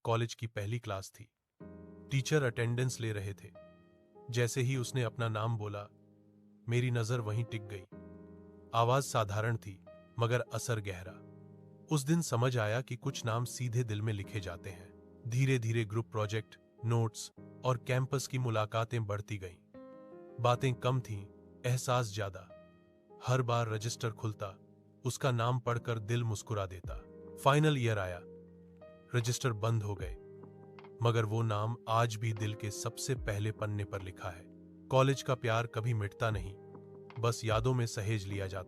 College की पहली class थी। टीचर अटेंडेंस ले रहे थे। जैसे ही उसने अपना नाम बोला, मेरी नजर वहीं टिक गई। आवाज साधारण थी, मगर असर गहरा। उस दिन समझ आया कि कुछ नाम सीधे दिल में लिखे जाते हैं। धीरे धीरे ग्रुप प्रोजेक्ट, नोट्स और कैंपस की मुलाकातें बढ़ती गईं। बातें कम थीं, एहसास ज्यादा। हर बार रजिस्टर खुलता, उसका नाम पढ़कर दिल मुस्कुरा देता। फाइनल ईयर आया, रजिस्टर बंद हो गए, मगर वो नाम आज भी दिल के सबसे पहले पन्ने पर लिखा है। कॉलेज का प्यार कभी मिटता नहीं, बस यादों में सहेज लिया जाता।